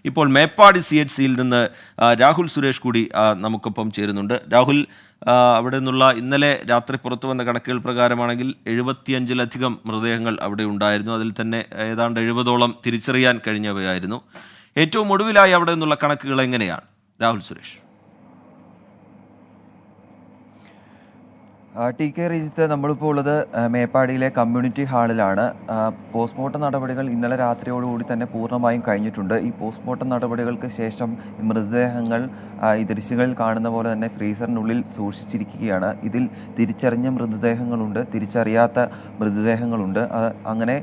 ഇപ്പോൾ മേപ്പാടി CHCയിൽ നിന്ന് രാഹുൽ സുരേഷ് കൂടി നമുക്കൊപ്പം ചേരുന്നുണ്ട്. രാഹുൽ, അവിടെ നിന്നുള്ള ഇന്നലെ രാത്രി പുറത്തു വന്ന കണക്കുകൾ പ്രകാരമാണെങ്കിൽ 75-ലധികം മൃതദേഹങ്ങൾ അവിടെ ഉണ്ടായിരുന്നു. അതിൽ തന്നെ ഏതാണ്ട് 70ഓളം തിരിച്ചറിയാൻ കഴിഞ്ഞവയായിരുന്നു. ഏറ്റവും ഒടുവിലായി അവിടെ നിന്നുള്ള കണക്കുകൾ എങ്ങനെയാണ് രാഹുൽ സുരേഷ്? TK റീജിത്ത്, നമ്മളിപ്പോൾ ഉള്ളത് മേപ്പാടിയിലെ കമ്മ്യൂണിറ്റി ഹാളിലാണ്. പോസ്റ്റ്മോർട്ടം നടപടികൾ ഇന്നലെ രാത്രിയോടുകൂടി തന്നെ പൂർണ്ണമായും കഴിഞ്ഞിട്ടുണ്ട്. ഈ പോസ്റ്റ്മോർട്ടം നടപടികൾക്ക് ശേഷം മൃതദേഹങ്ങൾ ഈ ദൃശ്യങ്ങളിൽ കാണുന്ന പോലെ തന്നെ ഫ്രീസറിനുള്ളിൽ സൂക്ഷിച്ചിരിക്കുകയാണ്. ഇതിൽ തിരിച്ചറിഞ്ഞ മൃതദേഹങ്ങളുണ്ട്, തിരിച്ചറിയാത്ത മൃതദേഹങ്ങളുണ്ട്. അങ്ങനെ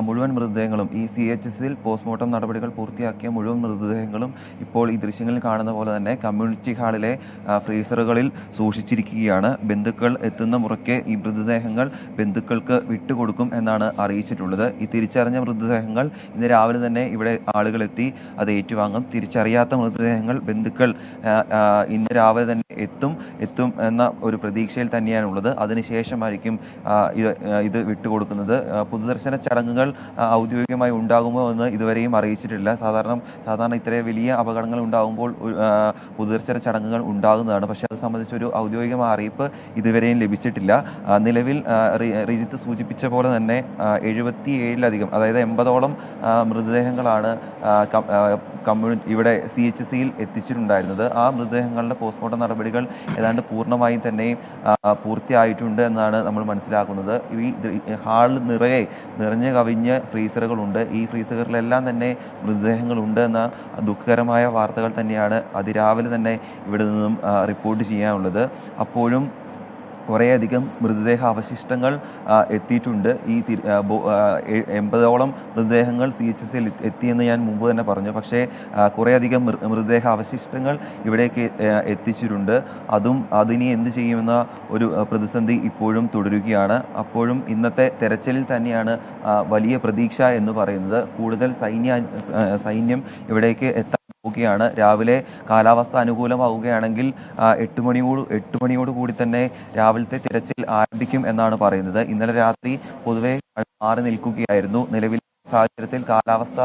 മുഴുവൻ മൃതദേഹങ്ങളും ഈ CHCയിൽ പോസ്റ്റ്മോർട്ടം നടപടികൾ പൂർത്തിയാക്കിയ മുഴുവൻ മൃതദേഹങ്ങളും ഇപ്പോൾ ഈ ദൃശ്യങ്ങളിൽ കാണുന്ന പോലെ തന്നെ കമ്മ്യൂണിറ്റി ഹാളിലെ ഫ്രീസറുകളിൽ സൂക്ഷിച്ചിരിക്കുകയാണ്. ബന്ധുക്കൾ എത്തുന്ന മുറയ്ക്ക് ഈ മൃതദേഹങ്ങൾ ബന്ധുക്കൾക്ക് വിട്ടുകൊടുക്കും എന്നാണ് അറിയിച്ചിട്ടുള്ളത്. ഈ തിരിച്ചറിഞ്ഞ മൃതദേഹങ്ങൾ ഇന്ന് രാവിലെ തന്നെ ഇവിടെ ആളുകൾ എത്തി അത് ഏറ്റുവാങ്ങും. തിരിച്ചറിയാത്ത മൃതദേഹങ്ങൾ ബന്ധുക്കൾ ഇന്ന് രാവിലെ തന്നെ എത്തും എന്ന ഒരു പ്രതീക്ഷയിൽ തന്നെയാണുള്ളത്. അതിനുശേഷമായിരിക്കും ഇത് വിട്ടുകൊടുക്കുന്നത്. പൊതുദർശന ചടങ്ങുകൾ ഔദ്യോഗികമായി ഉണ്ടാകുമോ എന്ന് ഇതുവരെയും അറിയിച്ചിട്ടില്ല. സാധാരണ ഇത്രയും വലിയ അപകടങ്ങൾ ഉണ്ടാകുമ്പോൾ പൊതുദർശന ചടങ്ങുകൾ ഉണ്ടാകുന്നതാണ്. പക്ഷേ അത് സംബന്ധിച്ചൊരു ഔദ്യോഗികമായ അറിയിപ്പ് ഇതുവരെയും ലഭിച്ചിട്ടില്ല. നിലവിൽ റിജിത്ത് സൂചിപ്പിച്ച പോലെ തന്നെ 77-ലധികം, അതായത് 80ഓളം മൃതദേഹങ്ങളാണ് ഇവിടെ CHCയിൽ എത്തിച്ചിട്ടുണ്ടായിരുന്നത്. ആ മൃതദേഹങ്ങളുടെ പോസ്റ്റ്മോർട്ടം നടപടികൾ ഏതാണ്ട് പൂർണ്ണമായും തന്നെ പൂർത്തിയായിട്ടുണ്ട് എന്നാണ് നമ്മൾ മനസ്സിലാക്കുന്നത്. ഈ ഹാൾ നിറഞ്ഞു കവിഞ്ഞ് ഫ്രീസറുകളുണ്ട്. ഈ ഫ്രീസറുകളിലെല്ലാം തന്നെ മൃതദേഹങ്ങളുണ്ട് എന്ന ദുഃഖകരമായ വാർത്തകൾ തന്നെയാണ് അതിരാവിലെ തന്നെ ഇവിടെ നിന്നും റിപ്പോർട്ട് ചെയ്യാനുള്ളത്. അപ്പോഴും കുറേയധികം മൃതദേഹ അവശിഷ്ടങ്ങൾ എത്തിയിട്ടുണ്ട്. ഈ 80ഓളം മൃതദേഹങ്ങൾ CHCയിൽ എത്തിയെന്ന് ഞാൻ മുമ്പ് തന്നെ പറഞ്ഞു. പക്ഷേ കുറേയധികം മൃതദേഹ അവശിഷ്ടങ്ങൾ ഇവിടേക്ക് എത്തിച്ചിട്ടുണ്ട്. അതിനി എന്ത് ചെയ്യുമെന്ന ഒരു പ്രതിസന്ധി ഇപ്പോഴും തുടരുകയാണ്. അപ്പോഴും ഇന്നത്തെ തെരച്ചിലിൽ തന്നെയാണ് വലിയ പ്രതീക്ഷ എന്ന് പറയുന്നത്. കൂടുതൽ സൈന്യം ഇവിടേക്ക് ാണ്. രാവിലെ കാലാവസ്ഥ അനുകൂലമാവുകയാണെങ്കിൽ 8 മണിയോട് കൂടി തന്നെ രാവിലത്തെ തിരച്ചിൽ ആരംഭിക്കും എന്നാണ് പറയുന്നത്. ഇന്നലെ രാത്രി പൊതുവെ മാറി നിൽക്കുകയായിരുന്നു. നിലവിലെ സാഹചര്യത്തിൽ കാലാവസ്ഥ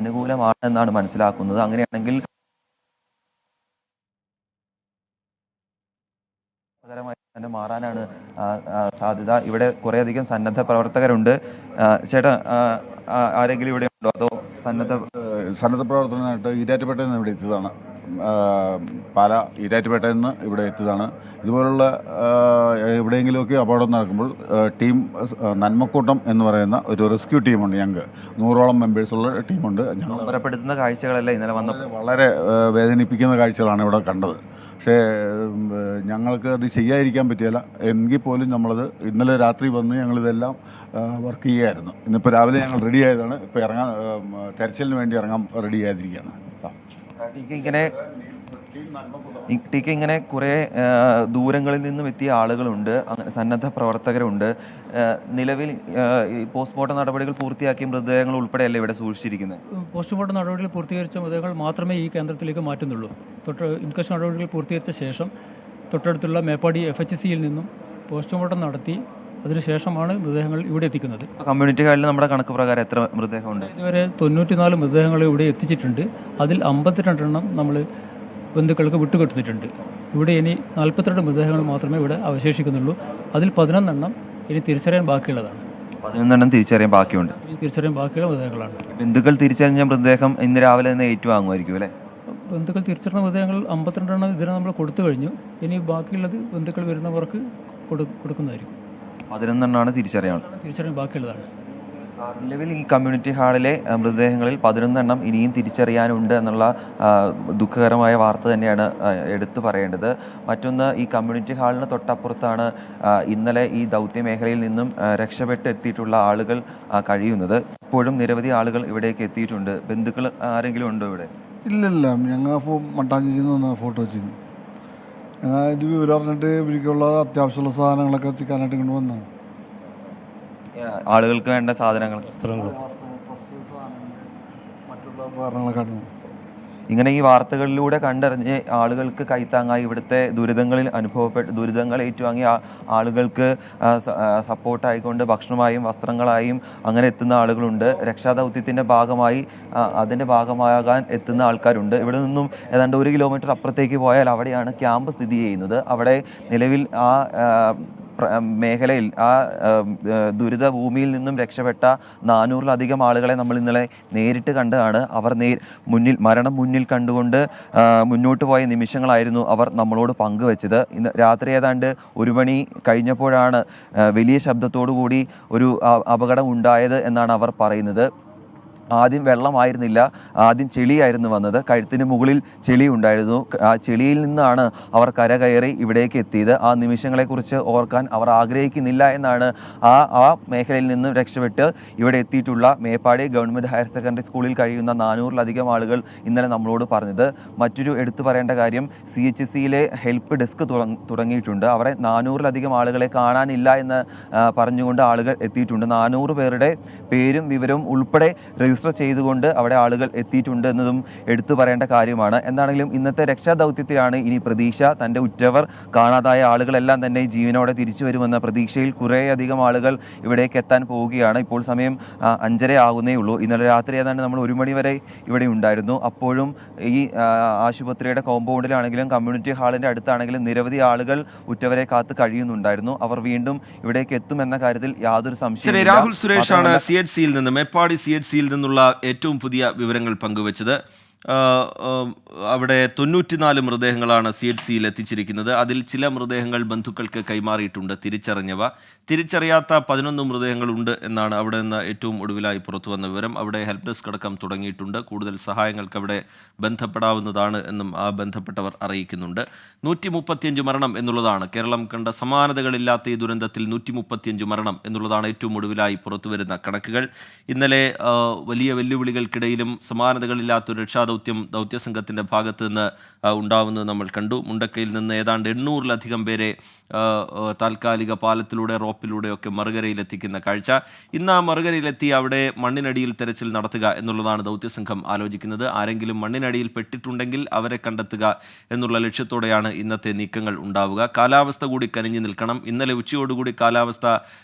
അനുകൂലമാണ് എന്നാണ് മനസ്സിലാക്കുന്നത്. അങ്ങനെയാണെങ്കിൽ തന്നെ മാറാനാണ് സാധ്യത. ഇവിടെ കുറേയധികം സന്നദ്ധ പ്രവർത്തകരുണ്ട്. ചേട്ടാ, ആരെങ്കിലും ഇവിടെ ഉണ്ടോ? അതോ സന്നദ്ധ പ്രവർത്തനമായിട്ട് ഈരാറ്റുപേട്ടയിൽ നിന്ന് ഇവിടെ എത്തിയതാണ്. ഈരാറ്റുപേട്ടയിൽ നിന്ന് ഇവിടെ എത്തിയതാണ്. ഇതുപോലുള്ള എവിടെയെങ്കിലുമൊക്കെ അപകടം നടക്കുമ്പോൾ ടീം നന്മക്കൂട്ടം എന്ന് പറയുന്ന ഒരു റെസ്ക്യൂ ടീമുണ്ട്. ഞങ്ങൾക്ക് 100ഓളം മെമ്പേഴ്സുള്ള ടീമുണ്ട്. ഞങ്ങൾ ഭയപ്പെടുത്തുന്ന കാഴ്ചകളല്ല ഇന്നലെ വന്ന വളരെ വേദനിപ്പിക്കുന്ന കാഴ്ചകളാണ് ഇവിടെ കണ്ടത്. പക്ഷേ ഞങ്ങൾക്ക് അത് ചെയ്യാതിരിക്കാൻ പറ്റിയില്ല. എങ്കിൽ പോലും നമ്മളത് ഇന്നലെ രാത്രി വന്ന് ഞങ്ങളിതെല്ലാം വർക്ക് ചെയ്യുകയായിരുന്നു. ഇന്നിപ്പോൾ രാവിലെ ഞങ്ങൾ റെഡി ആയതാണ്. ഇപ്പോൾ തെരച്ചിലിന് വേണ്ടി ഇറങ്ങാൻ റെഡി ആയിരിക്കുകയാണ്. ഇങ്ങനെ കുറേ ദൂരങ്ങളിൽ നിന്നും എത്തിയ ആളുകളുണ്ട്, സന്നദ്ധ പ്രവർത്തകരുണ്ട്. നിലവിൽ പോസ്റ്റ്മോർട്ടം നടപടികൾ പൂർത്തിയാക്കിയ മൃതദേഹങ്ങൾ ഉൾപ്പെടെയല്ലേ ഇവിടെ സൂക്ഷിച്ചിരിക്കുന്നത്? പോസ്റ്റ്മോർട്ടം നടപടികൾ പൂർത്തീകരിച്ച മൃതദേഹങ്ങൾ മാത്രമേ ഈ കേന്ദ്രത്തിലേക്ക് മാറ്റുന്നുള്ളൂ. ഇൻക്വസ്റ്റ് നടപടികൾ പൂർത്തീകരിച്ച ശേഷം തൊട്ടടുത്തുള്ള മേപ്പാടി FHCയിൽ നിന്നും പോസ്റ്റ്മോർട്ടം നടത്തി അതിനുശേഷമാണ് മൃതദേഹങ്ങൾ ഇവിടെ എത്തിക്കുന്നത്. കമ്മ്യൂണിറ്റി ഹാളിൽ നമ്മുടെ കണക്ക് പ്രകാരം എത്ര മൃതദേഹമുണ്ട്? ഇതുവരെ 94 മൃതദേഹങ്ങൾ ഇവിടെ എത്തിച്ചിട്ടുണ്ട്. അതിൽ 52 എണ്ണം നമ്മൾ ബന്ധുക്കൾക്ക് വിട്ടുകൊടുത്തിട്ടുണ്ട്. ഇവിടെ ഇനി 42 മൃതദേഹങ്ങൾ മാത്രമേ ഇവിടെ അവശേഷിക്കുന്നുള്ളൂ. അതിൽ 11 എണ്ണം ഇനി തിരിച്ചറിയാൻ ബാക്കിയുള്ളതാണ്. 11 എണ്ണം തിരിച്ചറിയാൻ ബാക്കിയുണ്ട്. ഇനി തിരിച്ചറിയാൻ ബാക്കിയുള്ള മൃതദേഹങ്ങളാണ്. ബന്ധുക്കൾ തിരിച്ചറിഞ്ഞ മൃതദേഹം ഇന്ന് രാവിലെ തന്നെ ഏറ്റുവാങ്ങുമായിരിക്കും അല്ലേ? ബന്ധുക്കൾ തിരിച്ചറിഞ്ഞ മൃതദേഹങ്ങൾ 52 എണ്ണം ഇതിനെ നമ്മൾ കൊടുത്തു കഴിഞ്ഞു. ഇനി ബാക്കിയുള്ളത് ബന്ധുക്കൾ വരുന്നവർക്ക് കൊടുക്കുന്നതായിരിക്കും. 11 എണ്ണമാണ് തിരിച്ചറിയാൻ ബാക്കിയുള്ളതാണ്. നിലവിൽ ഈ കമ്മ്യൂണിറ്റി ഹാളിലെ മൃതദേഹങ്ങളിൽ 11 എണ്ണം ഇനിയും തിരിച്ചറിയാനുണ്ട് എന്നുള്ള ദുഃഖകരമായ വാർത്ത തന്നെയാണ് എടുത്തു പറയേണ്ടത്. മറ്റൊന്ന്, ഈ കമ്മ്യൂണിറ്റി ഹാളിന് തൊട്ടപ്പുറത്താണ് ഇന്നലെ ഈ ദൗത്യ മേഖലയിൽ നിന്നും രക്ഷപ്പെട്ട് എത്തിയിട്ടുള്ള ആളുകൾ കഴിയുന്നത്. ഇപ്പോഴും നിരവധി ആളുകൾ ഇവിടേക്ക് എത്തിയിട്ടുണ്ട്. ബന്ധുക്കൾ ആരെങ്കിലും ഉണ്ടോ ഇവിടെ? ഇല്ലില്ല, ഞങ്ങൾ മട്ടാഞ്ചേരിയിൽ നിന്ന് ഫോട്ടോ വെച്ചിരുന്നു. ഞങ്ങൾ ഇത് വിവരം അറിഞ്ഞിട്ട് ഇവർക്കുള്ള അത്യാവശ്യമുള്ള സാധനങ്ങളൊക്കെ എത്തിക്കാനായിട്ട് ഇങ്ങോട്ട് വന്നു. ആളുകൾക്ക് വേണ്ട സാധനങ്ങൾ, മറ്റുള്ള ഉപകരണങ്ങളൊക്കെ ഇങ്ങനെ ഈ വാർത്തകളിലൂടെ കണ്ടറിഞ്ഞ് ആളുകൾക്ക് കൈത്താങ്ങായി ഇവിടുത്തെ ദുരിതങ്ങൾ ഏറ്റുവാങ്ങിയ ആളുകൾക്ക് സപ്പോർട്ടായിക്കൊണ്ട് ഭക്ഷണമായും വസ്ത്രങ്ങളായും അങ്ങനെ എത്തുന്ന ആളുകളുണ്ട്. രക്ഷാദൗത്യത്തിൻ്റെ ഭാഗമായി അതിൻ്റെ ഭാഗമാകാൻ എത്തുന്ന ആൾക്കാരുണ്ട്. ഇവിടെ നിന്നും ഏതാണ്ട് 1 കിലോമീറ്റർ അപ്പുറത്തേക്ക് പോയാൽ അവിടെയാണ് ക്യാമ്പ് സ്ഥിതി ചെയ്യുന്നത്. അവിടെ നിലവിൽ ആ മേഖലയിൽ ദുരിത ഭൂമിയിൽ നിന്നും രക്ഷപ്പെട്ട 400-ലധികം ആളുകളെ നമ്മൾ ഇന്നലെ നേരിട്ട് കണ്ടതാണ്. അവർ മരണം മുന്നിൽ കണ്ടുകൊണ്ട് മുന്നോട്ട് പോയ നിമിഷങ്ങളായിരുന്നു അവർ നമ്മളോട് പങ്കുവെച്ചത്. ഇന്ന് രാത്രി ഏതാണ്ട് 1 മണി കഴിഞ്ഞപ്പോഴാണ് വലിയ ശബ്ദത്തോടു കൂടി ഒരു അപകടം ഉണ്ടായത് എന്നാണ് അവർ പറയുന്നത്. ആദ്യം വെള്ളമായിരുന്നില്ല, ആദ്യം ചെളിയായിരുന്നു വന്നത്. കഴുത്തിന് മുകളിൽ ചെളി ഉണ്ടായിരുന്നു. ആ ചെളിയിൽ നിന്നാണ് അവർ കരകയറി ഇവിടേക്ക് എത്തിയത്. ആ നിമിഷങ്ങളെക്കുറിച്ച് ഓർക്കാൻ അവർ ആഗ്രഹിക്കുന്നില്ല എന്നാണ് ആ മേഖലയിൽ നിന്നും രക്ഷപ്പെട്ട് ഇവിടെ എത്തിയിട്ടുള്ള മേപ്പാടി ഗവൺമെൻറ് ഹയർ സെക്കൻഡറി സ്കൂളിൽ കഴിയുന്ന 400-ലധികം ആളുകൾ ഇന്നലെ നമ്മളോട് പറഞ്ഞത്. മറ്റൊരു എടുത്തു പറയേണ്ട കാര്യം, CHSE ഹെൽപ്പ് ഡെസ്ക് തുടങ്ങിയിട്ടുണ്ട്. അവിടെ 400-ലധികം ആളുകളെ കാണാനില്ല എന്ന് പറഞ്ഞുകൊണ്ട് ആളുകൾ എത്തിയിട്ടുണ്ട്. 400 പേരുടെ പേരും വിവരവും ഉൾപ്പെടെ രജിസ്റ്റർ ചെയ്തുകൊണ്ട് അവിടെ ആളുകൾ എത്തിയിട്ടുണ്ട് എന്നതും എടുത്തു പറയേണ്ട കാര്യമാണ്. എന്താണെങ്കിലും ഇന്നത്തെ രക്ഷാദൗത്യത്തിലാണ് ഇനി പ്രതീക്ഷ. തൻ്റെ ഉറ്റവർ കാണാതായ ആളുകളെല്ലാം തന്നെ ജീവനോടെ തിരിച്ചു വരുമെന്ന പ്രതീക്ഷയിൽ കുറേയധികം ആളുകൾ ഇവിടേക്ക് എത്താൻ പോവുകയാണ്. ഇപ്പോൾ സമയം 5:30 ആകുന്നേ ഉള്ളൂ. ഇന്നലെ രാത്രി ഏതാണ്ട് നമ്മൾ 1 മണി വരെ ഇവിടെ ഉണ്ടായിരുന്നു. അപ്പോഴും ഈ ആശുപത്രിയുടെ കോമ്പൗണ്ടിലാണെങ്കിലും കമ്മ്യൂണിറ്റി ഹാളിൻ്റെ അടുത്താണെങ്കിലും നിരവധി ആളുകൾ ഉറ്റവരെ കാത്ത് കഴിയുന്നുണ്ടായിരുന്നു. അവർ വീണ്ടും ഇവിടേക്ക് എത്തുമെന്ന കാര്യത്തിൽ യാതൊരു സംശയവും. രാഹുൽ സുരേഷാണ് CHCയിൽ നിന്ന്, മേപ്പാടി CHCയിൽ നിന്നുള്ള ഏറ്റവും പുതിയ വിവരങ്ങൾ പങ്കുവച്ചത്. അവിടെ 94 മൃതദേഹങ്ങളാണ് CHCയിൽ എത്തിച്ചിരിക്കുന്നത്. അതിൽ ചില മൃതദേഹങ്ങൾ ബന്ധുക്കൾക്ക് കൈമാറിയിട്ടുണ്ട്, തിരിച്ചറിയാത്ത 11 മൃതദേഹങ്ങളുണ്ട് എന്നാണ് അവിടെ നിന്ന് ഏറ്റവും ഒടുവിലായി പുറത്തു വന്ന വിവരം. അവിടെ ഹെൽപ്പ് ഡെസ്ക് അടക്കം തുടങ്ങിയിട്ടുണ്ട്. കൂടുതൽ സഹായങ്ങൾക്ക് അവിടെ ബന്ധപ്പെടാവുന്നതാണ് എന്നും ബന്ധപ്പെട്ടവർ അറിയിക്കുന്നുണ്ട്. 135 മരണം എന്നുള്ളതാണ് കേരളം കണ്ട സമാനതകളില്ലാത്ത ഈ ദുരന്തത്തിൽ 135 മരണം എന്നുള്ളതാണ് ഏറ്റവും ഒടുവിലായി പുറത്തു വരുന്ന കണക്കുകൾ. ഇന്നലെ വലിയ വെല്ലുവിളികൾക്കിടയിലും സമാനതകളില്ലാത്തൊരു ദൗത്യസംഘത്തിൻ്റെ ഭാഗത്ത് നിന്ന് ഉണ്ടാവുന്നത് നമ്മൾ കണ്ടു. മുണ്ടക്കയിൽ നിന്ന് ഏതാണ്ട് 800-ലധികം പേരെ താൽക്കാലിക പാലത്തിലൂടെ റോപ്പിലൂടെയൊക്കെ മറുകരയിലെത്തിക്കുന്ന കാഴ്ച. ഇന്ന് ആ മറുകരയിലെത്തി അവിടെ മണ്ണിനടിയിൽ തെരച്ചിൽ നടത്തുക എന്നുള്ളതാണ് ദൗത്യസംഘം ആലോചിക്കുന്നത്. ആരെങ്കിലും മണ്ണിനടിയിൽ പെട്ടിട്ടുണ്ടെങ്കിൽ അവരെ കണ്ടെത്തുക എന്നുള്ള ലക്ഷ്യത്തോടെയാണ് ഇന്നത്തെ നീക്കങ്ങൾ ഉണ്ടാവുക. കാലാവസ്ഥ കൂടി കനിഞ്ഞു നിൽക്കണം. ഇന്നലെ ഉച്ചയോടുകൂടി കാലാവസ്ഥ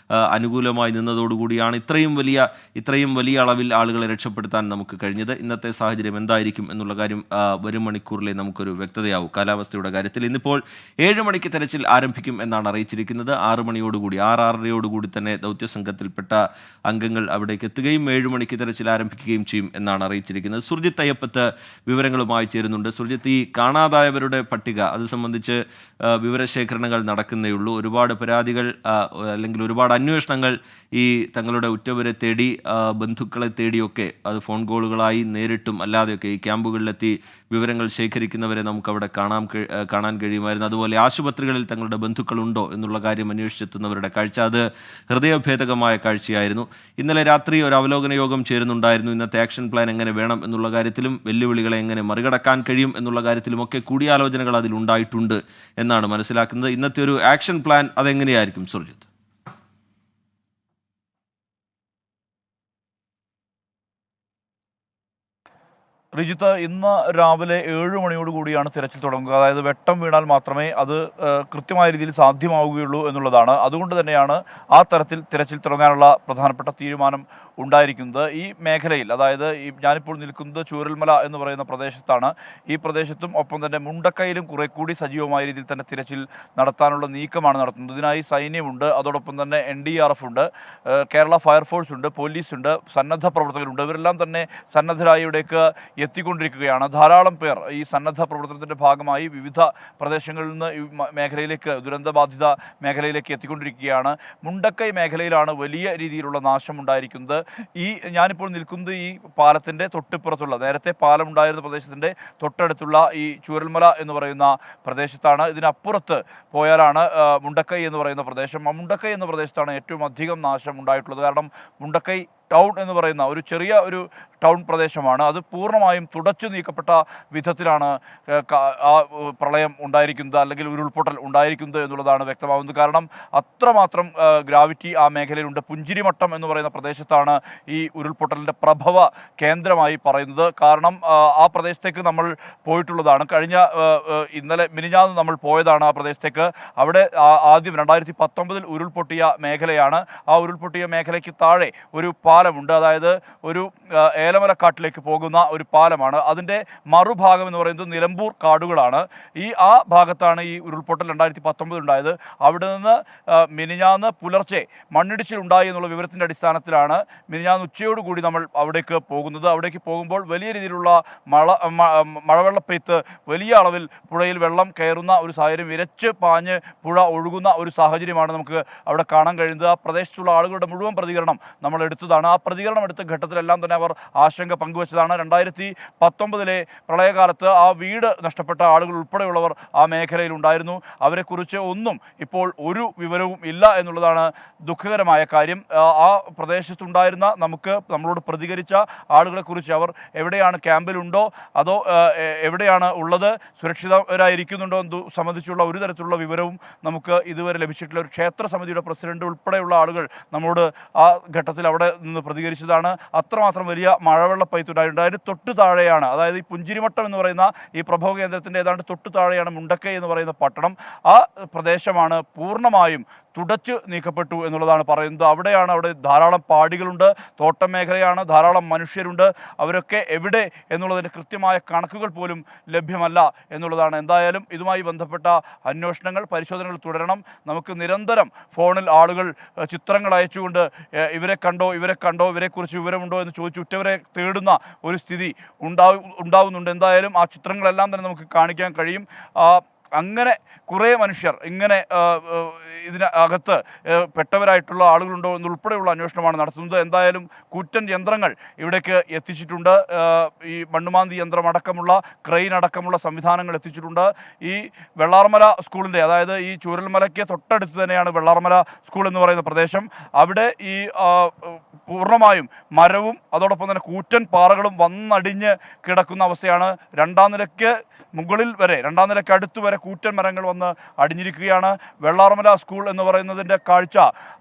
അനുകൂലമായി നിന്നതോടുകൂടിയാണ് ഇത്രയും വലിയ അളവിൽ ആളുകളെ രക്ഷപ്പെടുത്താൻ നമുക്ക് കഴിഞ്ഞത്. ഇന്നത്തെ സാഹചര്യം എന്തായിരിക്കും എന്നുള്ള കാര്യം വരും മണിക്കൂറിലെ നമുക്കൊരു വ്യക്തതയാവും കാലാവസ്ഥയുടെ കാര്യത്തിൽ. ഇന്നിപ്പോൾ 7 മണിക്ക് തെരച്ചിൽ ആരംഭിക്കും എന്നാണ് അറിയിച്ചിരിക്കുന്നത്. 6 മണിയോടുകൂടി 6:30 തന്നെ ദൗത്യസംഘത്തിൽപ്പെട്ട അംഗങ്ങൾ അവിടേക്ക് എത്തുകയും 7 മണിക്ക് തെരച്ചിൽ ആരംഭിക്കുകയും ചെയ്യും എന്നാണ് അറിയിച്ചിരിക്കുന്നത്. സുർജിത്ത് അയ്യപ്പത്ത് വിവരങ്ങളുമായി ചേരുന്നുണ്ട്. സുർജിത്ത്, ഈ കാണാതായവരുടെ പട്ടിക അത് സംബന്ധിച്ച് വിവരശേഖരണങ്ങൾ നടക്കുന്നേയുള്ളൂ. ഒരുപാട് പരാതികൾ അല്ലെങ്കിൽ ഒരുപാട് അന്വേഷണങ്ങൾ ഈ തങ്ങളുടെ ഉറ്റവരെ തേടി ബന്ധുക്കളെ തേടിയൊക്കെ, അത് ഫോൺ കോളുകളായി നേരിട്ടും അല്ലാതെയൊക്കെ ഈ ക്യാമ്പുകളിലെത്തി വിവരങ്ങൾ ശേഖരിക്കുന്നവരെ നമുക്കവിടെ കാണാൻ കഴിയുമായിരുന്നു. അതുപോലെ ആശുപത്രികളിൽ തങ്ങളുടെ ബന്ധുക്കളുണ്ടോ എന്നുള്ള കാര്യം അന്വേഷിച്ചെത്തുന്നവരുടെ കാഴ്ച, അത് ഹൃദയഭേദകമായ കാഴ്ചയായിരുന്നു. ഇന്നലെ രാത്രി ഒരു അവലോകന യോഗം ചേരുന്നുണ്ടായിരുന്നു. ഇന്നത്തെ ആക്ഷൻ പ്ലാൻ എങ്ങനെ വേണം എന്നുള്ള കാര്യത്തിലും വെല്ലുവിളികളെ എങ്ങനെ മറികടക്കാൻ കഴിയും എന്നുള്ള കാര്യത്തിലുമൊക്കെ കൂടിയാലോചനകൾ അതിലുണ്ടായിട്ടുണ്ട് എന്നാണ് മനസ്സിലാക്കുന്നത്. ഇന്നത്തെ ഒരു ആക്ഷൻ പ്ലാൻ അതെങ്ങനെയായിരിക്കും സുർജിത്ത്? റിജിത്ത്, ഇന്ന് രാവിലെ 7 മണിയോടുകൂടിയാണ് തിരച്ചിൽ തുടങ്ങുക. അതായത് വെട്ടം വീണാൽ മാത്രമേ അത് കൃത്യമായ രീതിയിൽ സാധ്യമാവുകയുള്ളൂ എന്നുള്ളതാണ്. അതുകൊണ്ട് തന്നെയാണ് ആ തരത്തിൽ തിരച്ചിൽ തുടങ്ങാനുള്ള പ്രധാനപ്പെട്ട തീരുമാനം ഉണ്ടായിരിക്കുന്നത്. ഈ മേഖലയിൽ, അതായത് ഞാനിപ്പോൾ നിൽക്കുന്നത് ചൂരൽമല എന്ന് പറയുന്ന പ്രദേശത്താണ്. ഈ പ്രദേശത്തും ഒപ്പം തന്നെ മുണ്ടക്കയിലും കുറെ കൂടി സജീവമായ രീതിയിൽ തന്നെ തിരച്ചിൽ നടത്താനുള്ള നീക്കമാണ് നടത്തുന്നത്. ഇതിനായി സൈന്യമുണ്ട്, അതോടൊപ്പം തന്നെ NDRF ഉണ്ട്, കേരള ഫയർഫോഴ്സ് ഉണ്ട്, പോലീസുണ്ട്, സന്നദ്ധ പ്രവർത്തകരുണ്ട്. ഇവരെല്ലാം തന്നെ സന്നദ്ധരായി ഇവിടേക്ക് എത്തിക്കൊണ്ടിരിക്കുകയാണ്. ധാരാളം പേർ ഈ സന്നദ്ധ പ്രവർത്തനത്തിൻ്റെ ഭാഗമായി വിവിധ പ്രദേശങ്ങളിൽ നിന്ന് ഈ മേഖലയിലേക്ക്, ദുരന്തബാധിത മേഖലയിലേക്ക് എത്തിക്കൊണ്ടിരിക്കുകയാണ്. മുണ്ടക്കൈ മേഖലയിലാണ് വലിയ രീതിയിലുള്ള നാശം ഉണ്ടായിരിക്കുന്നത്. ഞാനിപ്പോൾ നിൽക്കുന്നത് ഈ പാലത്തിൻ്റെ തൊട്ടിപ്പുറത്തുള്ള, നേരത്തെ പാലം ഉണ്ടായിരുന്ന പ്രദേശത്തിൻ്റെ തൊട്ടടുത്തുള്ള ഈ ചൂരൽമല എന്ന് പറയുന്ന പ്രദേശത്താണ്. ഇതിനപ്പുറത്ത് പോയാലാണ് മുണ്ടക്കൈ എന്ന് പറയുന്ന പ്രദേശം. മുണ്ടക്കൈ എന്ന പ്രദേശത്താണ് ഏറ്റവും അധികം നാശം ഉണ്ടായിട്ടുള്ളത്. കാരണം മുണ്ടക്കൈ ടൗൺ എന്ന് പറയുന്ന ഒരു ചെറിയ ഒരു ടൗൺ പ്രദേശമാണ്. അത് പൂർണ്ണമായും തുടച്ചു നീക്കപ്പെട്ട വിധത്തിലാണ് ആ പ്രളയം ഉണ്ടായിരിക്കുന്നത്, അല്ലെങ്കിൽ ഉരുൾപൊട്ടൽ ഉണ്ടായിരിക്കുന്നത് എന്നുള്ളതാണ് വ്യക്തമാകുന്നത്. കാരണം അത്രമാത്രം ഗ്രാവിറ്റി ആ മേഖലയിലുണ്ട്. പുഞ്ചിരിമട്ടം എന്ന് പറയുന്ന പ്രദേശത്താണ് ഈ ഉരുൾപൊട്ടലിൻ്റെ പ്രഭവ കേന്ദ്രമായി പറയുന്നത്. കാരണം ആ പ്രദേശത്തേക്ക് നമ്മൾ പോയിട്ടുള്ളതാണ്. കഴിഞ്ഞ ഇന്നലെ മിനിഞ്ഞാന്ന് നമ്മൾ പോയതാണ് ആ പ്രദേശത്തേക്ക്. അവിടെ ആദ്യം 2019 ഉരുൾപൊട്ടിയ മേഖലയാണ്. ആ ഉരുൾപൊട്ടിയ മേഖലയ്ക്ക് താഴെ ഒരു പാലമുണ്ട്. അതായത് ഒരു ഏലമലക്കാട്ടിലേക്ക് പോകുന്ന ഒരു പാലമാണ്. അതിൻ്റെ മറുഭാഗം എന്ന് പറയുന്നത് നിലമ്പൂർ കാടുകളാണ്. ആ ഭാഗത്താണ് ഈ ഉരുൾപൊട്ടൽ 2019 ഉണ്ടായത്. അവിടെ നിന്ന് മിനിഞ്ഞാന്ന് പുലർച്ചെ മണ്ണിടിച്ചിലുണ്ടായി എന്നുള്ള വിവരത്തിൻ്റെ അടിസ്ഥാനത്തിലാണ് മിനിഞ്ഞാന്ന് ഉച്ചയോടുകൂടി നമ്മൾ അവിടേക്ക് പോകുന്നത്. അവിടേക്ക് പോകുമ്പോൾ വലിയ രീതിയിലുള്ള മഴവെള്ളപ്പെയ്ത്ത്, വലിയ അളവിൽ പുഴയിൽ വെള്ളം കയറുന്ന ഒരു സാഹചര്യം, ഇരച്ച് പാഞ്ഞ് പുഴ ഒഴുകുന്ന ഒരു സാഹചര്യമാണ് നമുക്ക് അവിടെ കാണാൻ കഴിയുന്നത്. ആ പ്രദേശത്തുള്ള ആളുകളുടെ മുഴുവൻ പ്രതികരണം നമ്മൾ എടുത്തതാണ്. ആ പ്രതികരണം എടുത്ത ഘട്ടത്തിലെല്ലാം തന്നെ അവർ ആശങ്ക പങ്കുവച്ചതാണ്. 2019 പ്രളയകാലത്ത് ആ വീട് നഷ്ടപ്പെട്ട ആളുകൾ ഉൾപ്പെടെയുള്ളവർ ആ മേഖലയിൽ ഉണ്ടായിരുന്നു. അവരെക്കുറിച്ച് ഒന്നും ഇപ്പോൾ ഒരു വിവരവും ഇല്ല എന്നുള്ളതാണ് ദുഃഖകരമായ കാര്യം. ആ പ്രദേശത്തുണ്ടായിരുന്ന നമ്മളോട് പ്രതികരിച്ച ആളുകളെക്കുറിച്ച്, അവർ എവിടെയാണ്, ക്യാമ്പിലുണ്ടോ അതോ എവിടെയാണ് ഉള്ളത്, സുരക്ഷിതരായിരിക്കുന്നുണ്ടോ എന്ന് സംബന്ധിച്ചുള്ള ഒരു തരത്തിലുള്ള വിവരവും നമുക്ക് ഇതുവരെ ലഭിച്ചിട്ടില്ല. ഒരു ക്ഷേത്ര സമിതിയുടെ പ്രസിഡന്റ് ഉൾപ്പെടെയുള്ള ആളുകൾ നമ്മളോട് ആ ഘട്ടത്തിൽ അവിടെ നിന്ന് പ്രതികരിച്ചതാണ്. അത്രമാത്രം വലിയ മഴവെള്ളപ്പെയ്ത്തുണ്ടായിട്ടുണ്ട്. അതിന് തൊട്ടു താഴെയാണ്, അതായത് ഈ പുഞ്ചിരിമട്ടം എന്ന് പറയുന്ന ഈ പ്രഭവ കേന്ദ്രത്തിൻ്റെ ഏതാണ്ട് തൊട്ടു താഴെയാണ് മുണ്ടക്കൈ എന്ന് പറയുന്ന പട്ടണം. ആ പ്രദേശമാണ് പൂർണ്ണമായും തുടച്ചു നീക്കപ്പെട്ടു എന്നുള്ളതാണ് പറയുന്നത്. അവിടെ ധാരാളം പാടികളുണ്ട്, തോട്ടം മേഖലയാണ്, ധാരാളം മനുഷ്യരുണ്ട്. അവരൊക്കെ എവിടെ എന്നുള്ളതിൻ്റെ കൃത്യമായ കണക്കുകൾ പോലും ലഭ്യമല്ല എന്നുള്ളതാണ്. എന്തായാലും ഇതുമായി ബന്ധപ്പെട്ട അന്വേഷണങ്ങൾ, പരിശോധനകൾ തുടരണം. നമുക്ക് നിരന്തരം ഫോണിൽ ആളുകൾ ചിത്രങ്ങൾ അയച്ചുകൊണ്ട് ഇവരെ കണ്ടോ, ഇവരെക്കുറിച്ച് വിവരമുണ്ടോ എന്ന് ചോദിച്ച് ഉറ്റവരെ തേടുന്ന ഒരു സ്ഥിതി ഉണ്ടാവുന്നുണ്ട്. എന്തായാലും ആ ചിത്രങ്ങളെല്ലാം തന്നെ നമുക്ക് കാണിക്കാൻ കഴിയും. അങ്ങനെ കുറേ മനുഷ്യർ ഇങ്ങനെ ഇതിനകത്ത് പെട്ടവരായിട്ടുള്ള ആളുകളുണ്ടോ എന്നുൾപ്പെടെയുള്ള അന്വേഷണമാണ് നടത്തുന്നത്. എന്തായാലും കൂറ്റൻ യന്ത്രങ്ങൾ ഇവിടേക്ക് എത്തിച്ചിട്ടുണ്ട്. ഈ മണ്ണുമാന്തി യന്ത്രം അടക്കമുള്ള, ക്രെയിൻ അടക്കമുള്ള സംവിധാനങ്ങൾ എത്തിച്ചിട്ടുണ്ട്. ഈ വെള്ളാർമല സ്കൂളിൻ്റെ, അതായത് ഈ ചൂരൽമലയ്ക്ക് തൊട്ടടുത്ത് തന്നെയാണ് വെള്ളാർമല സ്കൂൾ എന്ന് പറയുന്ന പ്രദേശം. അവിടെ ഈ പൂർണ്ണമായും മരവും അതോടൊപ്പം തന്നെ കൂറ്റൻ പാറകളും വന്നടിഞ്ഞ് കിടക്കുന്ന അവസ്ഥയാണ്. രണ്ടാം നിലയ്ക്ക് അടുത്ത് വരെ കൂറ്റൻ മരങ്ങൾ വന്ന് അടിഞ്ഞിരിക്കുകയാണ്. വെള്ളാർമല സ്കൂൾ എന്ന് പറയുന്നതിൻ്റെ കാഴ്ച,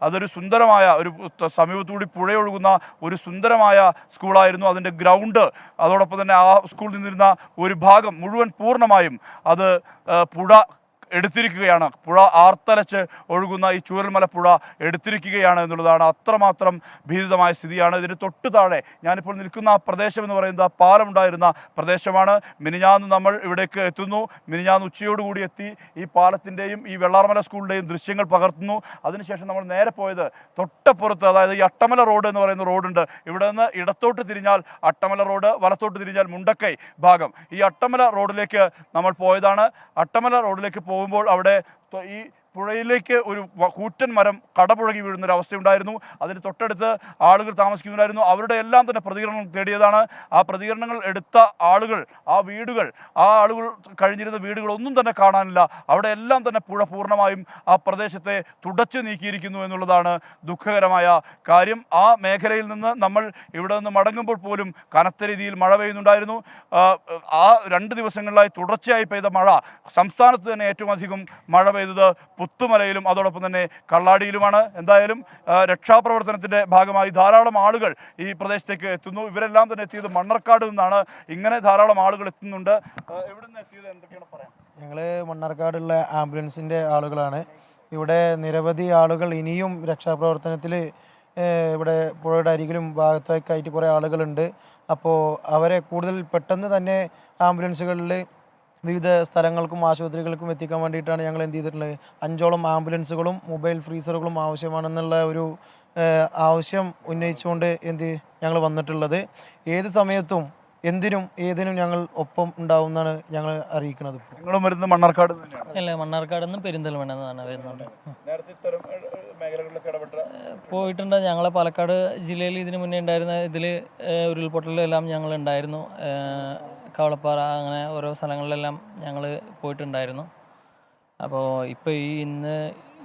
അതൊരു സുന്ദരമായ, ഒരു സമീപത്തൂടി പുഴയൊഴുകുന്ന ഒരു സുന്ദരമായ സ്കൂളായിരുന്നു. അതിൻ്റെ ഗ്രൗണ്ട്, അതോടൊപ്പം തന്നെ ആ സ്കൂളിൽ നിന്നിരുന്ന ഒരു ഭാഗം മുഴുവൻ പൂർണ്ണമായും അത് പുഴ എടുത്തിരിക്കുകയാണ്. പുഴ ആർത്തലച്ച് ഒഴുകുന്ന ഈ ചൂരൽമല പുഴ എടുത്തിരിക്കുകയാണ് എന്നുള്ളതാണ്. അത്രമാത്രം ഭീതിതമായ സ്ഥിതിയാണ്. ഇതിന് തൊട്ടു താഴെ ഞാനിപ്പോൾ നിൽക്കുന്ന ആ പ്രദേശം എന്ന് പറയുന്നത് ആ പാലമുണ്ടായിരുന്ന പ്രദേശമാണ്. മിനിഞ്ഞാന്ന് നമ്മൾ ഇവിടേക്ക് എത്തുന്നു. മിനിഞ്ഞാന്ന് ഉച്ചയോടുകൂടി എത്തി ഈ പാലത്തിൻ്റെയും ഈ വെള്ളാർമല സ്കൂളിൻ്റെയും ദൃശ്യങ്ങൾ പകർത്തുന്നു. അതിനുശേഷം നമ്മൾ നേരെ പോയത് തൊട്ടപ്പുറത്ത്, അതായത് ഈ അട്ടമല റോഡ് എന്ന് പറയുന്ന റോഡുണ്ട്. ഇവിടെ നിന്ന് ഇടത്തോട്ട് തിരിഞ്ഞാൽ അട്ടമല റോഡ്, വലത്തോട്ട് തിരിഞ്ഞാൽ മുണ്ടക്കൈ ഭാഗം. ഈ അട്ടമല റോഡിലേക്ക് നമ്മൾ പോയതാണ്. അട്ടമല റോഡിലേക്ക് പോകുമ്പോൾ അവിടെ ഈ പുഴയിലേക്ക് ഒരു കൂറ്റൻ മരം കടപുഴകി വീഴുന്നൊരവസ്ഥയുണ്ടായിരുന്നു. അതിന് തൊട്ടടുത്ത് ആളുകൾ താമസിക്കുന്നുണ്ടായിരുന്നു. അവരുടെ എല്ലാം തന്നെ പ്രതികരണം തേടിയതാണ്. ആ പ്രതികരണങ്ങൾ എടുത്ത ആളുകൾ, ആ ആളുകൾ കഴിഞ്ഞിരുന്ന വീടുകൾ ഒന്നും തന്നെ കാണാനില്ല. അവിടെ എല്ലാം തന്നെ പുഴ പൂർണ്ണമായും ആ പ്രദേശത്തെ തുടച്ചു നീക്കിയിരിക്കുന്നു എന്നുള്ളതാണ് ദുഃഖകരമായ കാര്യം. ആ മേഖലയിൽ നിന്ന് നമ്മൾ ഇവിടെ നിന്ന് മടങ്ങുമ്പോൾ പോലും കനത്ത രീതിയിൽ മഴ പെയ്യുന്നുണ്ടായിരുന്നു. ആ 2 ദിവസങ്ങളിലായി തുടർച്ചയായി പെയ്ത മഴ, സംസ്ഥാനത്ത് തന്നെ ഏറ്റവും അധികം മഴ പെയ്തത് പുത്തുമലയിലും അതോടൊപ്പം തന്നെ കള്ളാടിയിലുമാണ്. എന്തായാലും രക്ഷാപ്രവർത്തനത്തിൻ്റെ ഭാഗമായി ധാരാളം ആളുകൾ ഈ പ്രദേശത്തേക്ക് എത്തുന്നു. ഇവരെല്ലാം തന്നെ എത്തിയത് മണ്ണർക്കാട് നിന്നാണ്. ഇങ്ങനെ ധാരാളം ആളുകൾ എത്തുന്നുണ്ട്. എവിടെ നിന്ന് എത്തിയത്, എന്തൊക്കെയാണ് പറയാം? ഞങ്ങൾ മണ്ണാർക്കാടുള്ള ആംബുലൻസിൻ്റെ ആളുകളാണ്. ഇവിടെ നിരവധി ആളുകൾ ഇനിയും രക്ഷാപ്രവർത്തനത്തിൽ ഇവിടെ പുഴയുടെ അരികിലും ഭാഗത്തൊക്കെ ആയിട്ട് കുറേ ആളുകളുണ്ട്. അപ്പോൾ അവരെ കൂടുതൽ പെട്ടെന്ന് തന്നെ ആംബുലൻസുകളിൽ വിവിധ സ്ഥലങ്ങൾക്കും ആശുപത്രികൾക്കും എത്തിക്കാൻ വേണ്ടിയിട്ടാണ് ഞങ്ങൾ എന്ത് ചെയ്തിട്ടുള്ളത്, 5ഓളം ആംബുലൻസുകളും മൊബൈൽ ഫ്രീസറുകളും ആവശ്യമാണെന്നുള്ള ഒരു ആവശ്യം ഉന്നയിച്ചുകൊണ്ട് ഞങ്ങൾ വന്നിട്ടുള്ളത്. ഏത് സമയത്തും ഏതിനും ഞങ്ങൾ ഒപ്പം ഉണ്ടാവുമെന്നാണ് ഞങ്ങൾ അറിയിക്കുന്നത്. നിങ്ങളും വരുന്നത് മണ്ണാർക്കാട് തന്നെയാണ്? അല്ല, മണ്ണാർക്കാട് നിന്ന് പെരിന്തൽമണ്ണ എന്നാണ് വരുന്നുണ്ട്. പോയിട്ടുണ്ട്. ഞങ്ങളെ പാലക്കാട് ജില്ലയിൽ ഇതിന് മുന്നേ ഉണ്ടായിരുന്ന ഉരുൾപൊട്ടലെല്ലാം ഞങ്ങളുണ്ടായിരുന്നു. കവളപ്പാറ, അങ്ങനെ ഓരോ സ്ഥലങ്ങളിലെല്ലാം ഞങ്ങൾ പോയിട്ടുണ്ടായിരുന്നു. അപ്പോൾ ഇപ്പോൾ ഇന്ന്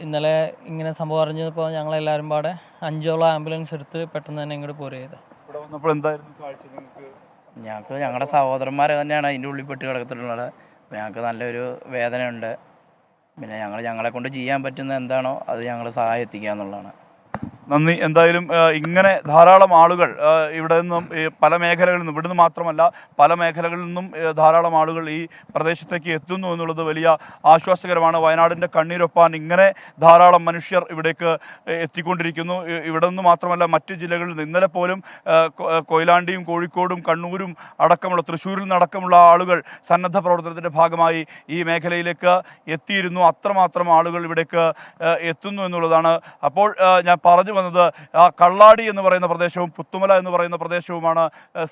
ഇന്നലെ ഇങ്ങനെ സംഭവം അറിഞ്ഞപ്പോൾ ഞങ്ങളെല്ലാവരും പാടെ 5ഓളം ആംബുലൻസ് എടുത്ത് പെട്ടെന്ന് തന്നെ ഇങ്ങോട്ട് പോരുക ചെയ്തത്. ഇവിടെ വന്നപ്പോൾ എന്തായിരുന്നു കാഴ്ച നിങ്ങൾക്ക്? ഞങ്ങൾക്ക് ഞങ്ങളുടെ സഹോദരന്മാരെ തന്നെയാണ് അതിൻ്റെ ഉള്ളിൽ പെട്ട് കിടത്തിട്ടുള്ളത്. അപ്പോൾ ഞങ്ങൾക്ക് നല്ലൊരു വേദനയുണ്ട്. പിന്നെ ഞങ്ങളെ കൊണ്ട് ചെയ്യാൻ പറ്റുന്ന എന്താണോ അത് ഞങ്ങൾ സഹായം എത്തിക്കുക എന്നുള്ളതാണ്. നന്ദി. എന്തായാലും ഇങ്ങനെ ധാരാളം ആളുകൾ ഇവിടെ നിന്നും പല മേഖലകളിൽ നിന്നും, ഇവിടുന്ന് മാത്രമല്ല പല മേഖലകളിൽ നിന്നും ധാരാളം ആളുകൾ ഈ പ്രദേശത്തേക്ക് എത്തുന്നു എന്നുള്ളത് വലിയ ആശ്വാസകരമാണ്. വയനാടിൻ്റെ കണ്ണീരൊപ്പാൻ ഇങ്ങനെ ധാരാളം മനുഷ്യർ ഇവിടേക്ക് എത്തിക്കൊണ്ടിരിക്കുന്നു. ഇവിടെ നിന്ന് മാത്രമല്ല മറ്റ് ജില്ലകളിൽ നിന്ന് ഇന്നലെ പോലും കൊയിലാണ്ടിയും കോഴിക്കോടും കണ്ണൂരും അടക്കമുള്ള തൃശ്ശൂരിൽ നിന്നടക്കമുള്ള ആളുകൾ സന്നദ്ധ പ്രവർത്തനത്തിൻ്റെ ഭാഗമായി ഈ മേഖലയിലേക്ക് എത്തിയിരുന്നു. അത്രമാത്രം ആളുകൾ ഇവിടേക്ക് എത്തുന്നു എന്നുള്ളതാണ്. അപ്പോൾ ഞാൻ പറഞ്ഞു വന്നത് കള്ളാടി എന്ന് പറയുന്ന പ്രദേശവും പുത്തുമല എന്ന് പറയുന്ന പ്രദേശവുമാണ്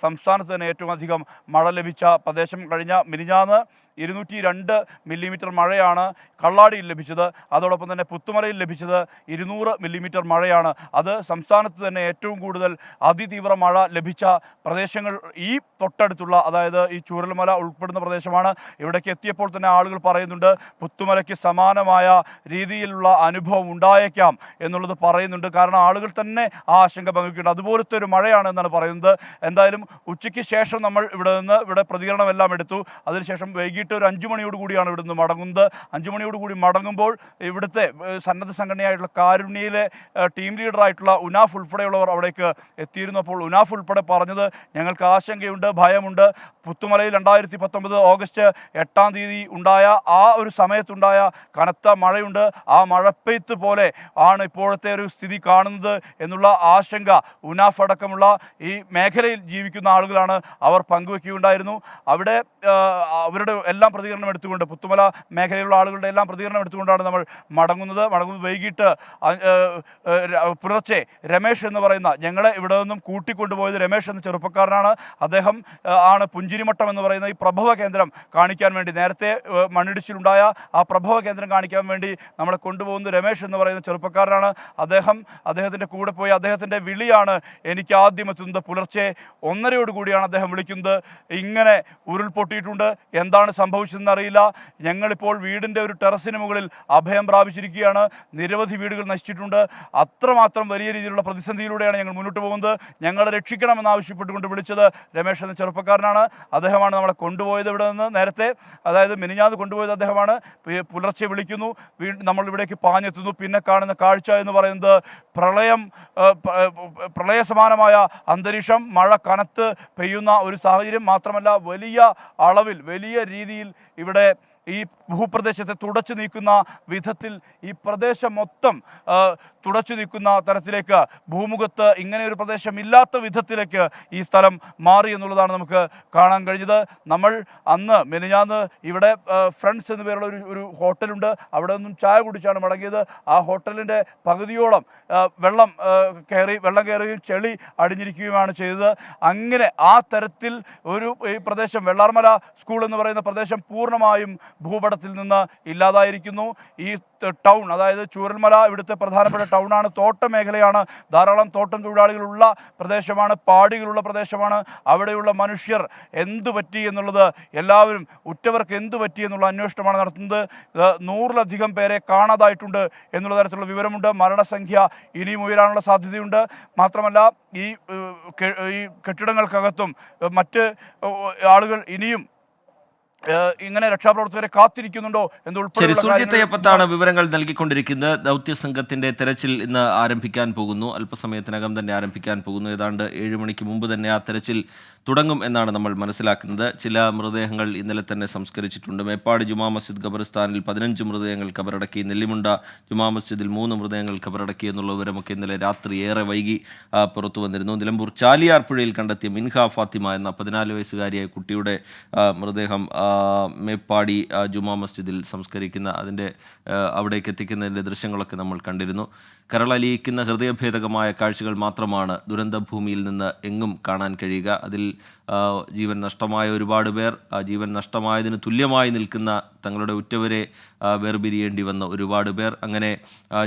സംസ്ഥാനത്ത് തന്നെ ഏറ്റവും അധികം മഴ ലഭിച്ച പ്രദേശം. കഴിഞ്ഞ മിനിഞ്ഞാന്ന് 202 മില്ലിമീറ്റർ മഴയാണ് കള്ളാടിയിൽ ലഭിച്ചത്. അതോടൊപ്പം തന്നെ പുത്തുമലയിൽ ലഭിച്ചത് 200 മില്ലിമീറ്റർ മഴയാണ്. അത് സംസ്ഥാനത്ത് തന്നെ ഏറ്റവും കൂടുതൽ അതിതീവ്ര മഴ ലഭിച്ച പ്രദേശങ്ങൾ ഈ തൊട്ടടുത്തുള്ള, അതായത് ഈ ചൂരൽമല ഉൾപ്പെടുന്ന പ്രദേശമാണ്. ഇവിടേക്ക് എത്തിയപ്പോൾ തന്നെ ആളുകൾ പറയുന്നുണ്ട് പുത്തുമലയ്ക്ക് സമാനമായ രീതിയിലുള്ള അനുഭവം ഉണ്ടായേക്കാം എന്നുള്ളത് പറയുന്നുണ്ട്. കാരണം ആളുകൾ തന്നെ ആ ആശങ്ക പങ്കുവയ്ക്കുന്നുണ്ട്. അതുപോലത്തെ ഒരു മഴയാണ് എന്നാണ് പറയുന്നത്. എന്തായാലും ഉച്ചയ്ക്ക് ശേഷം നമ്മൾ ഇവിടെ പ്രതികരണമെല്ലാം എടുത്തു. അതിനുശേഷം വൈകിട്ട് ഒരു 5 മണിയോട് കൂടിയാണ് ഇവിടുന്ന് മടങ്ങുന്നത്. 5 മണിയോട് കൂടി മടങ്ങുമ്പോൾ ഇവിടുത്തെ സന്നദ്ധ സംഘടനയായിട്ടുള്ള കാരുണ്യയിലെ ടീം ലീഡറായിട്ടുള്ള ഉനാഫ് ഉൾപ്പെടെയുള്ളവർ അവിടേക്ക് എത്തിയിരുന്നു. അപ്പോൾ ഉനാഫ് ഉൾപ്പെടെ പറഞ്ഞത് ഞങ്ങൾക്ക് ആശങ്കയുണ്ട്, ഭയമുണ്ട്. പുത്തുമലയിൽ 2019 ഓഗസ്റ്റ് 8-ാം തീയതി ഉണ്ടായ ആ ഒരു സമയത്തുണ്ടായ കനത്ത മഴയുണ്ട്. ആ മഴപ്പെയ്ത്ത് പോലെ ആണ് ഇപ്പോഴത്തെ ഒരു സ്ഥിതി കാണുന്നത് എന്നുള്ള ആശങ്ക ഉനാഫ് അടക്കമുള്ള ഈ മേഖലയിൽ ജീവിക്കുന്ന ആളുകളാണ് അവർ പങ്കുവെക്കുകയുണ്ടായിരുന്നു. അവിടെ അവരുടെ എല്ലാം പ്രതികരണം എടുത്തുകൊണ്ട്, പുത്തുമല മേഖലയിലുള്ള ആളുകളുടെ എല്ലാം പ്രതികരണം എടുത്തുകൊണ്ടാണ് നമ്മൾ മടങ്ങുന്നത്. വൈകിട്ട് പുലർച്ചെ രമേശ് എന്ന് പറയുന്ന, ഞങ്ങളെ ഇവിടെ നിന്നും കൂട്ടിക്കൊണ്ടുപോയത് രമേശ് എന്ന ചെറുപ്പക്കാരനാണ്. അദ്ദേഹം ആണ് പുഞ്ചിരിമട്ടം എന്ന് പറയുന്ന ഈ പ്രഭവ കേന്ദ്രം കാണിക്കാൻ വേണ്ടി, നേരത്തെ മണ്ണിടിച്ചിലുണ്ടായ ആ പ്രഭവ കേന്ദ്രം കാണിക്കാൻ വേണ്ടി നമ്മളെ കൊണ്ടുപോകുന്നത് രമേശ് എന്ന് പറയുന്ന ചെറുപ്പക്കാരനാണ്. അദ്ദേഹത്തിൻ്റെ കൂടെ പോയി അദ്ദേഹത്തിൻ്റെ വിളിയാണ് എനിക്ക് ആദ്യം എത്തുന്നത്. പുലർച്ചെ 1:30 കൂടിയാണ് അദ്ദേഹം വിളിക്കുന്നത്. ഇങ്ങനെ ഉരുൾപൊട്ടിയിട്ടുണ്ട്, എന്താണ് സംഭവിച്ചതെന്ന് അറിയില്ല. ഞങ്ങളിപ്പോൾ വീടിൻ്റെ ഒരു ടെറസിന് മുകളിൽ അഭയം പ്രാപിച്ചിരിക്കുകയാണ്. നിരവധി വീടുകൾ നശിച്ചിട്ടുണ്ട്. അത്രമാത്രം വലിയ രീതിയിലുള്ള പ്രതിസന്ധിയിലൂടെയാണ് ഞങ്ങൾ മുന്നോട്ട് പോകുന്നത്. ഞങ്ങളെ രക്ഷിക്കണമെന്ന് ആവശ്യപ്പെട്ടുകൊണ്ട് വിളിച്ചത് രമേശ് എന്ന ചെറുപ്പക്കാരനാണ്. അദ്ദേഹമാണ് നമ്മളെ കൊണ്ടുപോയത് ഇവിടെ നിന്ന്. നേരത്തെ, അതായത് മിനിഞ്ഞാന്ന് കൊണ്ടുപോയത് അദ്ദേഹമാണ്. പുലർച്ചെ വിളിക്കുന്നു, നമ്മൾ ഇവിടേക്ക് പാഞ്ഞെത്തുന്നു. പിന്നെ കാണുന്ന കാഴ്ച എന്ന് പറയുന്നത് പ്രളയസമാനമായ അന്തരീക്ഷം, മഴ കനത്ത് പെയ്യുന്ന ഒരു സാഹചര്യം. മാത്രമല്ല വലിയ അളവിൽ, വലിയ രീതിയിൽ ഇവിടെ ഈ ഭൂപ്രദേശത്തെ തുടച്ചു നീക്കുന്ന വിധത്തിൽ ഈ പ്രദേശം മൊത്തം തുടച്ചു നീക്കുന്ന തരത്തിലേക്ക്, ഭൂമുഖത്ത് ഇങ്ങനെ ഒരു പ്രദേശം ഇല്ലാത്ത വിധത്തിലേക്ക് ഈ സ്ഥലം മാറി എന്നുള്ളതാണ് നമുക്ക് കാണാൻ കഴിഞ്ഞത്. നമ്മൾ അന്ന് മിനിഞ്ഞാന്ന് ഇവിടെ ഫ്രണ്ട്സ് എന്നു പേരുള്ള ഒരു ഹോട്ടലുണ്ട്, അവിടെ നിന്നും ചായ കുടിച്ചാണ് മടങ്ങിയത്. ആ ഹോട്ടലിൻ്റെ പകുതിയോളം വെള്ളം കയറുകയും ചെളി അടിഞ്ഞിരിക്കുകയുമാണ് ചെയ്തത്. അങ്ങനെ ആ തരത്തിൽ ഈ പ്രദേശം, വെള്ളാർമല സ്കൂൾ എന്ന് പറയുന്ന പ്രദേശം പൂർണ്ണമായും ഭൂപടത്തിൽ നിന്ന് ഇല്ലാതായിരിക്കുന്നു. ഈ ടൗൺ, അതായത് ചൂരൽമല ഇവിടുത്തെ പ്രധാനപ്പെട്ട ടൗണാണ്. തോട്ട മേഖലയാണ്, ധാരാളം തോട്ടം തൊഴിലാളികളുള്ള പ്രദേശമാണ്, പാടികളുള്ള പ്രദേശമാണ്. അവിടെയുള്ള മനുഷ്യർ എന്തു പറ്റി എന്നുള്ളത്, എല്ലാവരും ഉറ്റവർക്ക് എന്തു പറ്റി എന്നുള്ള അന്വേഷണമാണ് നടത്തുന്നത്. 100-ലധികം പേരെ കാണാതായിട്ടുണ്ട് എന്നുള്ള തരത്തിലുള്ള വിവരമുണ്ട്. മരണസംഖ്യ ഇനിയും ഉയരാനുള്ള സാധ്യതയുണ്ട്. മാത്രമല്ല ഈ കെട്ടിടങ്ങൾക്കകത്തും മറ്റ് ആളുകൾ ഇനിയും ഇങ്ങനെ രക്ഷാപ്രവർത്തകരെ കാത്തിരിക്കുന്നുണ്ടോ ശരി, സൂര്യത്തയ്യപ്പത്താണ് വിവരങ്ങൾ നൽകിക്കൊണ്ടിരിക്കുന്നത്. ദൗത്യസംഘത്തിന്റെ തെരച്ചിൽ ഇന്ന് ആരംഭിക്കാൻ പോകുന്നു, അല്പസമയത്തിനകം തന്നെ ആരംഭിക്കാൻ പോകുന്നു. ഏതാണ്ട് 7 മണിക്ക് മുമ്പ് തന്നെ ആ തെരച്ചിൽ തുടങ്ങും എന്നാണ് നമ്മൾ മനസ്സിലാക്കുന്നത്. ചില മൃതദേഹങ്ങൾ ഇന്നലെ തന്നെ സംസ്കരിച്ചിട്ടുണ്ട്. മേപ്പാടി ജുമാ മസ്ജിദ് ഖബറിസ്ഥാനിൽ 15 മൃതദേഹങ്ങൾ ഖബറടക്കി. നെല്ലിമുണ്ട ജുമാ മസ്ജിദിൽ 3 മൃതദേഹങ്ങൾ ഖബറടക്കി എന്നുള്ള വിവരമൊക്കെ ഇന്നലെ രാത്രി ഏറെ വൈകി പുറത്തു വന്നിരുന്നു. നിലമ്പൂർ ചാലിയാർ പുഴയിൽ കണ്ടെത്തിയ മിൻഹ ഫാത്തിമ എന്ന 14 വയസ്സുകാരിയായ കുട്ടിയുടെ മൃതദേഹം മേപ്പാടി ജുമാ മസ്ജിദിൽ സംസ്കരിക്കുന്ന അവിടേക്ക് എത്തിക്കുന്നതിൻ്റെ ദൃശ്യങ്ങളൊക്കെ നമ്മൾ കണ്ടിരുന്നു. കരളലിയിക്കുന്ന ഹൃദയഭേദകമായ കാഴ്ചകൾ മാത്രമാണ് ദുരന്തഭൂമിയിൽ നിന്ന് എങ്ങും കാണാൻ കഴിയുക. അതിൽ ജീവൻ നഷ്ടമായ ഒരുപാട് പേർ, ജീവൻ നഷ്ടമായതിന് തുല്യമായി നിൽക്കുന്ന തങ്ങളുടെ ഉറ്റവരെ വേർപിരിയേണ്ടി വന്ന ഒരുപാട് പേർ, അങ്ങനെ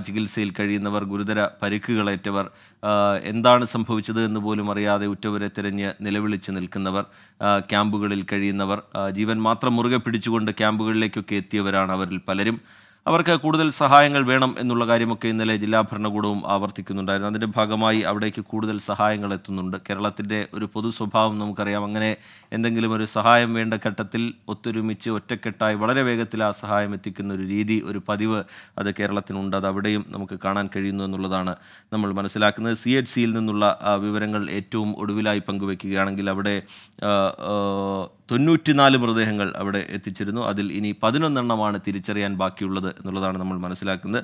ചികിത്സയിൽ കഴിയുന്നവർ, ഗുരുതര പരിക്കുകളേറ്റവർ, എന്താണ് സംഭവിച്ചത് എന്ന് പോലും അറിയാതെ ഉറ്റവരെ തിരഞ്ഞ് നിലവിളിച്ച് നിൽക്കുന്നവർ, ക്യാമ്പുകളിൽ കഴിയുന്നവർ, ജീവൻ മാത്രം മുറുകെ പിടിച്ചുകൊണ്ട് ക്യാമ്പുകളിലേക്കൊക്കെ എത്തിയവരാണ് അവരിൽ പലരും. അവർക്ക് കൂടുതൽ സഹായങ്ങൾ വേണം എന്നുള്ള കാര്യമൊക്കെ ഇന്നലെ ജില്ലാ ഭരണകൂടവും ആവർത്തിക്കുന്നുണ്ടായിരുന്നു. അതിൻ്റെ ഭാഗമായി അവിടേക്ക് കൂടുതൽ സഹായങ്ങൾ എത്തുന്നുണ്ട്. കേരളത്തിൻ്റെ ഒരു പൊതു സ്വഭാവം നമുക്കറിയാം. അങ്ങനെ എന്തെങ്കിലും ഒരു സഹായം വേണ്ട ഘട്ടത്തിൽ ഒത്തൊരുമിച്ച് ഒറ്റക്കെട്ടായി വളരെ വേഗത്തിൽ ആ സഹായം എത്തിക്കുന്ന ഒരു രീതി, ഒരു പതിവ് അത് കേരളത്തിനുണ്ട്. അത് അവിടെയും നമുക്ക് കാണാൻ കഴിയുന്നു എന്നുള്ളതാണ് നമ്മൾ മനസ്സിലാക്കുന്നത്. CHCയിൽ നിന്നുള്ള വിവരങ്ങൾ ഏറ്റവും ഒടുവിലായി പങ്കുവയ്ക്കുകയാണെങ്കിൽ അവിടെ 94 മൃതദേഹങ്ങൾ അവിടെ എത്തിച്ചിരുന്നു. അതിൽ ഇനി 11 എണ്ണമാണ് തിരിച്ചറിയാൻ ബാക്കിയുള്ളത് എന്നുള്ളതാണ് നമ്മൾ മനസ്സിലാക്കുന്നത്.